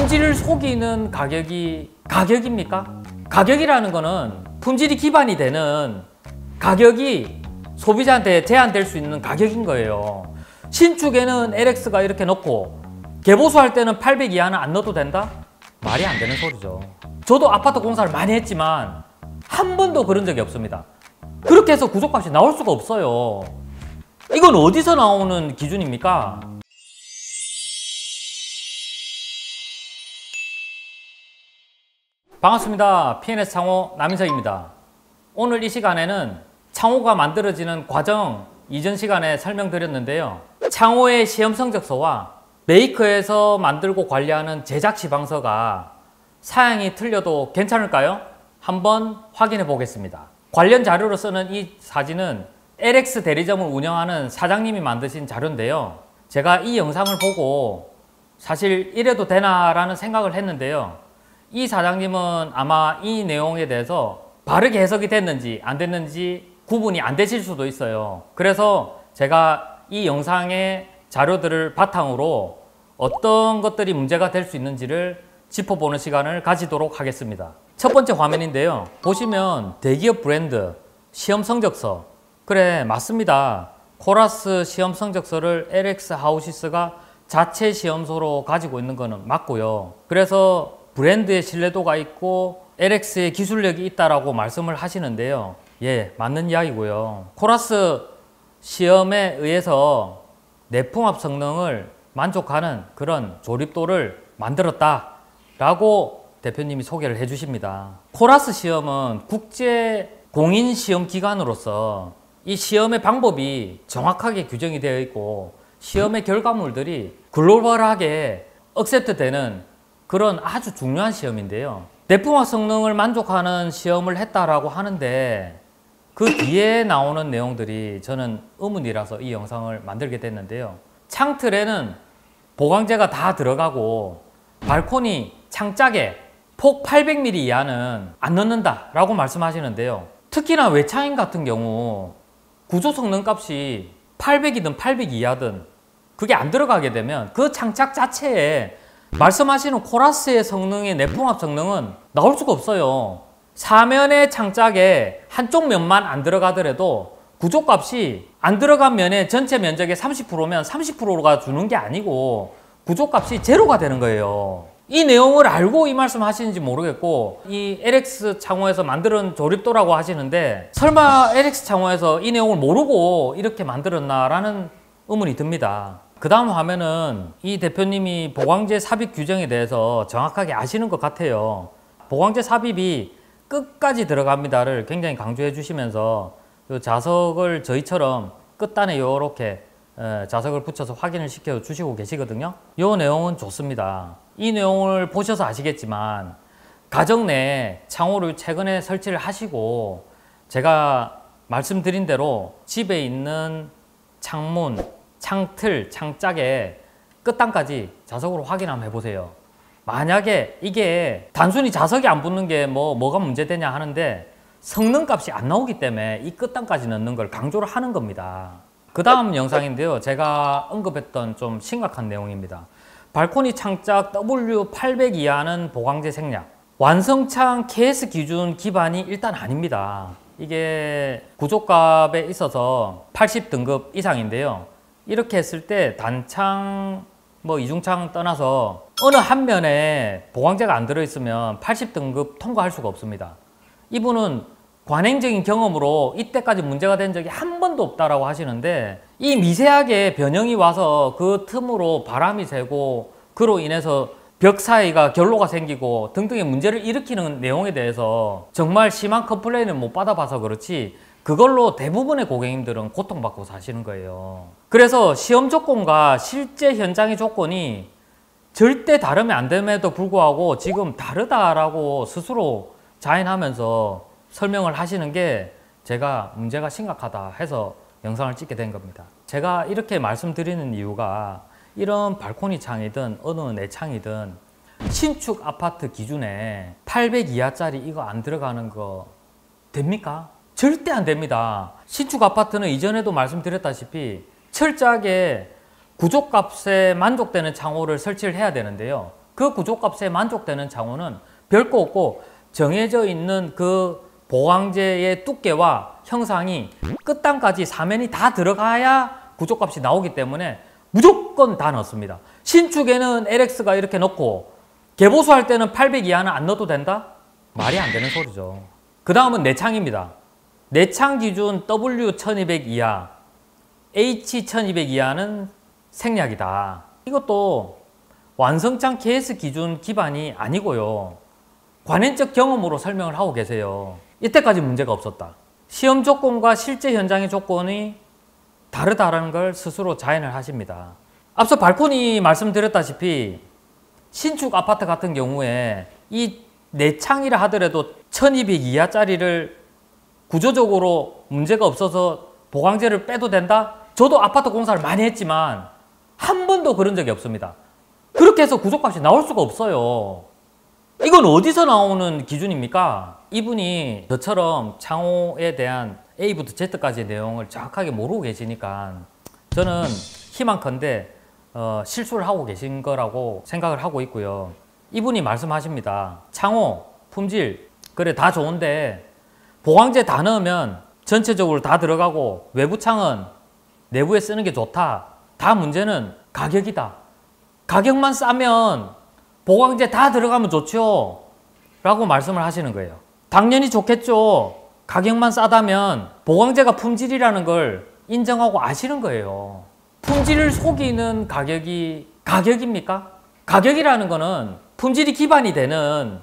품질을 속이는 가격입니까? 가격이라는 거는 품질이 기반이 되는 가격이 소비자한테 제한될 수 있는 가격인 거예요. 신축에는 LX가 이렇게 넣고 개보수할 때는 800 이하는 안 넣어도 된다? 말이 안 되는 소리죠. 저도 아파트 공사를 많이 했지만 한 번도 그런 적이 없습니다. 그렇게 해서 구조값이 나올 수가 없어요. 이건 어디서 나오는 기준입니까? 반갑습니다. P&S 창호 남인석입니다. 오늘 이 시간에는 창호가 만들어지는 과정 이전 시간에 설명드렸는데요. 창호의 시험 성적서와 메이커에서 만들고 관리하는 제작 지방서가 사양이 틀려도 괜찮을까요? 한번 확인해 보겠습니다. 관련 자료로 쓰는 이 사진은 LX 대리점을 운영하는 사장님이 만드신 자료인데요. 제가 이 영상을 보고 사실 이래도 되나 라는 생각을 했는데요. 이 사장님은 아마 이 내용에 대해서 바르게 해석이 됐는지 안 됐는지 구분이 안 되실 수도 있어요. 그래서 제가 이 영상의 자료들을 바탕으로 어떤 것들이 문제가 될 수 있는지를 짚어보는 시간을 가지도록 하겠습니다. 첫 번째 화면인데요. 보시면 대기업 브랜드, 시험 성적서. 그래, 맞습니다. 코라스 시험 성적서를 LX 하우시스가 자체 시험서로 가지고 있는 거는 맞고요. 그래서 브랜드의 신뢰도가 있고 LX의 기술력이 있다라고 말씀을 하시는데요. 예, 맞는 이야기고요. 코라스 시험에 의해서 내풍압 성능을 만족하는 그런 조립도를 만들었다 라고 대표님이 소개를 해 주십니다. 코라스 시험은 국제 공인 시험 기관으로서 이 시험의 방법이 정확하게 규정이 되어 있고 시험의 결과물들이 글로벌하게 억셉트 되는 그런 아주 중요한 시험인데요. 내풍압 성능을 만족하는 시험을 했다라고 하는데 그 뒤에 나오는 내용들이 저는 의문이라서 이 영상을 만들게 됐는데요. 창틀에는 보강재가 다 들어가고 발코니 창짝에 폭 800mm 이하는 안 넣는다 라고 말씀하시는데요. 특히나 외창인 같은 경우 구조 성능 값이 800이든 800 이하든 그게 안 들어가게 되면 그 창짝 자체에 말씀하시는 코라스의 성능의 내풍압 성능은 나올 수가 없어요. 사면의 창짝에 한쪽 면만 안 들어가더라도 구조값이 안 들어간 면의 전체 면적의 30%면 30%가 주는 게 아니고 구조값이 제로가 되는 거예요. 이 내용을 알고 이 말씀 하시는지 모르겠고 이 LX 창호에서 만드는 조립도라고 하시는데 설마 LX 창호에서 이 내용을 모르고 이렇게 만들었나 라는 의문이 듭니다. 그 다음 화면은 이 대표님이 보강재 삽입 규정에 대해서 정확하게 아시는 것 같아요. 보강재 삽입이 끝까지 들어갑니다를 굉장히 강조해 주시면서 이 자석을 저희처럼 끝단에 이렇게 자석을 붙여서 확인을 시켜 주시고 계시거든요. 이 내용은 좋습니다. 이 내용을 보셔서 아시겠지만 가정 내에 창호를 최근에 설치를 하시고 제가 말씀드린 대로 집에 있는 창문, 창틀, 창짝에 끝단까지 자석으로 확인 한번 해보세요. 만약에 이게 단순히 자석이 안 붙는 게 뭐가 문제되냐 하는데 성능값이 안 나오기 때문에 이 끝단까지 넣는 걸 강조를 하는 겁니다. 그 다음 영상인데요. 제가 언급했던 좀 심각한 내용입니다. 발코니 창짝 W800 이하는 보강재 생략. 완성창 KS 기준 기반이 일단 아닙니다. 이게 구조값에 있어서 80등급 이상인데요. 이렇게 했을 때 단창, 이중창 떠나서 어느 한 면에 보강재가 안 들어있으면 80등급 통과할 수가 없습니다. 이분은 관행적인 경험으로 이때까지 문제가 된 적이 한 번도 없다라고 하시는데 이 미세하게 변형이 와서 그 틈으로 바람이 새고 그로 인해서 벽 사이가 결로가 생기고 등등의 문제를 일으키는 내용에 대해서 정말 심한 컴플레인을 못 받아봐서 그렇지 그걸로 대부분의 고객님들은 고통받고 사시는 거예요. 그래서 시험 조건과 실제 현장의 조건이 절대 다르면 안 됨에도 불구하고 지금 다르다라고 스스로 자인하면서 설명을 하시는 게 제가 문제가 심각하다 해서 영상을 찍게 된 겁니다. 제가 이렇게 말씀드리는 이유가 이런 발코니 창이든 어느 내창이든 신축 아파트 기준에 800 이하짜리 이거 안 들어가는 거 됩니까? 절대 안 됩니다. 신축 아파트는 이전에도 말씀드렸다시피 철저하게 구조값에 만족되는 창호를 설치를 해야 되는데요. 그 구조값에 만족되는 창호는 별거 없고 정해져 있는 그 보강재의 두께와 형상이 끝단까지 사면이 다 들어가야 구조값이 나오기 때문에 무조건 다 넣습니다. 신축에는 LX가 이렇게 넣고 개보수할 때는 800 이하는 안 넣어도 된다? 말이 안 되는 소리죠. 그 다음은 내창입니다. 내창 기준 W1200 이하, H1200 이하는 생략이다. 이것도 완성창 KS 기준 기반이 아니고요. 관행적 경험으로 설명을 하고 계세요. 이때까지 문제가 없었다. 시험 조건과 실제 현장의 조건이 다르다는 걸 스스로 자인을 하십니다. 앞서 발코니 말씀드렸다시피 신축 아파트 같은 경우에 이 내창이라 하더라도 1200 이하짜리를 구조적으로 문제가 없어서 보강재를 빼도 된다? 저도 아파트 공사를 많이 했지만 한 번도 그런 적이 없습니다. 그렇게 해서 구조값이 나올 수가 없어요. 이건 어디서 나오는 기준입니까? 이분이 저처럼 창호에 대한 A부터 Z까지의 내용을 정확하게 모르고 계시니까 저는 희망컨대 실수를 하고 계신 거라고 생각을 하고 있고요. 이분이 말씀하십니다. 창호, 품질 그래 다 좋은데 보강재 다 넣으면 전체적으로 다 들어가고 외부 창은 내부에 쓰는 게 좋다. 다 문제는 가격이다. 가격만 싸면 보강재 다 들어가면 좋죠. 라고 말씀을 하시는 거예요. 당연히 좋겠죠. 가격만 싸다면 보강재가 품질이라는 걸 인정하고 아시는 거예요. 품질을 속이는 가격이 가격입니까? 가격이라는 거는 품질이 기반이 되는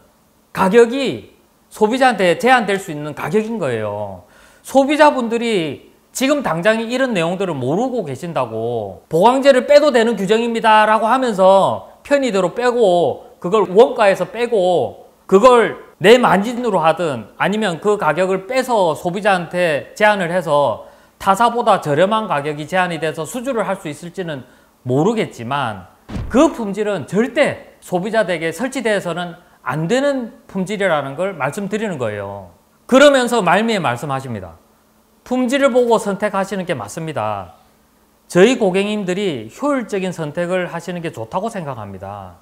가격이 소비자한테 제한될 수 있는 가격인 거예요. 소비자분들이 지금 당장에 이런 내용들을 모르고 계신다고 보강재를 빼도 되는 규정입니다 라고 하면서 편의대로 빼고 그걸 원가에서 빼고 그걸 내 마진으로 하든 아니면 그 가격을 빼서 소비자한테 제한을 해서 타사보다 저렴한 가격이 제한이 돼서 수주를 할 수 있을지는 모르겠지만 그 품질은 절대 소비자에게 설치돼서는 안 되는 품질이라는 걸 말씀드리는 거예요. 그러면서 말미에 말씀하십니다. 품질을 보고 선택하시는 게 맞습니다. 저희 고객님들이 효율적인 선택을 하시는 게 좋다고 생각합니다.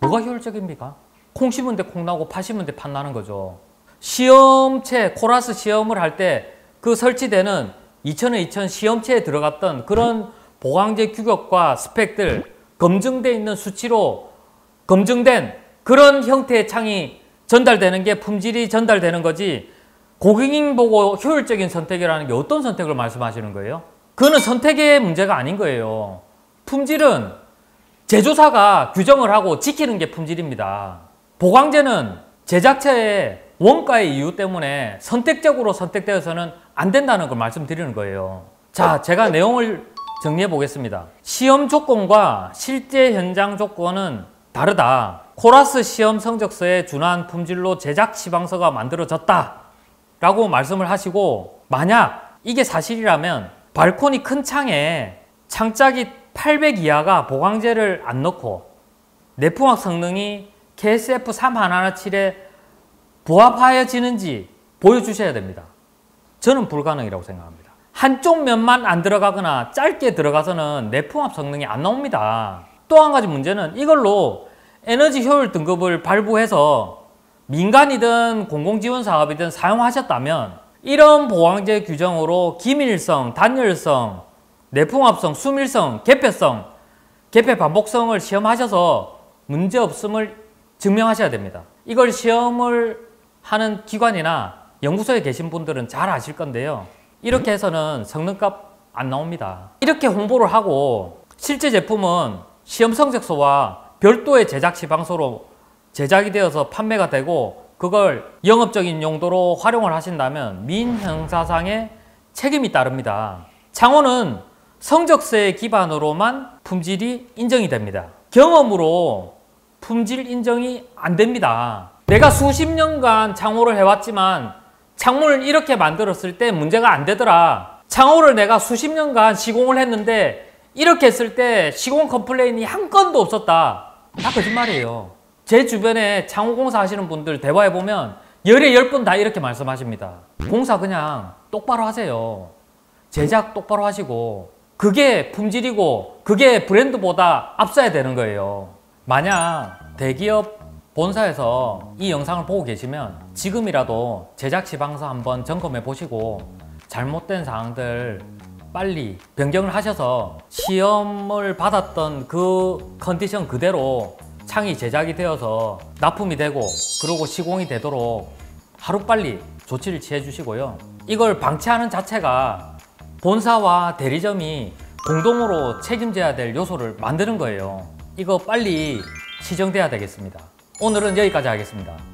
뭐가 효율적입니까? 콩 심은 데 콩 나고 파 심은 데 팥 나는 거죠. 시험체, 코라스 시험을 할 때 그 설치되는 2000에 2000 시험체에 들어갔던 그런 보강재 규격과 스펙들 검증되어 있는 수치로 검증된 그런 형태의 창이 전달되는 게 품질이 전달되는 거지 고객님 보고 효율적인 선택이라는 게 어떤 선택을 말씀하시는 거예요? 그거는 선택의 문제가 아닌 거예요. 품질은 제조사가 규정을 하고 지키는 게 품질입니다. 보강재는 제작처의 원가의 이유 때문에 선택적으로 선택되어서는 안 된다는 걸 말씀드리는 거예요. 자, 제가 내용을 정리해 보겠습니다. 시험 조건과 실제 현장 조건은 다르다. 코라스 시험 성적서에 준한 품질로 제작 지방서가 만들어졌다 라고 말씀을 하시고, 만약 이게 사실이라면 발코니 큰 창에 창짝이 800 이하가 보강재를 안 넣고 내풍학 성능이 KSF3117에 부합하여지는지 보여주셔야 됩니다. 저는 불가능이라고 생각합니다. 한쪽 면만 안 들어가거나 짧게 들어가서는 내풍합 성능이 안 나옵니다. 또 한 가지 문제는 이걸로 에너지 효율 등급을 발부해서 민간이든 공공지원사업이든 사용하셨다면 이런 보강재 규정으로 기밀성, 단열성, 내풍합성, 수밀성, 개폐성, 개폐 반복성을 시험하셔서 문제없음을 증명하셔야 됩니다. 이걸 시험을 하는 기관이나 연구소에 계신 분들은 잘 아실 건데요. 이렇게 해서는 성능값 안 나옵니다. 이렇게 홍보를 하고 실제 제품은 시험 성적서와 별도의 제작 지방서로 제작이 되어서 판매가 되고 그걸 영업적인 용도로 활용을 하신다면 민형사상의 책임이 따릅니다. 창호는 성적서의 기반으로만 품질이 인정이 됩니다. 경험으로 품질 인정이 안 됩니다. 내가 수십 년간 창호를 해왔지만 창문을 이렇게 만들었을 때 문제가 안 되더라. 창호를 내가 수십 년간 시공을 했는데 이렇게 했을 때 시공 컴플레인이 한 건도 없었다. 다 거짓말이에요. 제 주변에 창호 공사 하시는 분들 대화해보면 열에 10분 다 이렇게 말씀하십니다. 공사 그냥 똑바로 하세요. 제작 똑바로 하시고 그게 품질이고 그게 브랜드보다 앞서야 되는 거예요. 만약 대기업 본사에서 이 영상을 보고 계시면 지금이라도 제작 지방서 한번 점검해 보시고 잘못된 사항들 빨리 변경을 하셔서 시험을 받았던 그 컨디션 그대로 창이 제작이 되어서 납품이 되고 그리고 시공이 되도록 하루빨리 조치를 취해 주시고요. 이걸 방치하는 자체가 본사와 대리점이 공동으로 책임져야 될 요소를 만드는 거예요. 이거 빨리 시정돼야 되겠습니다. 오늘은 여기까지 하겠습니다.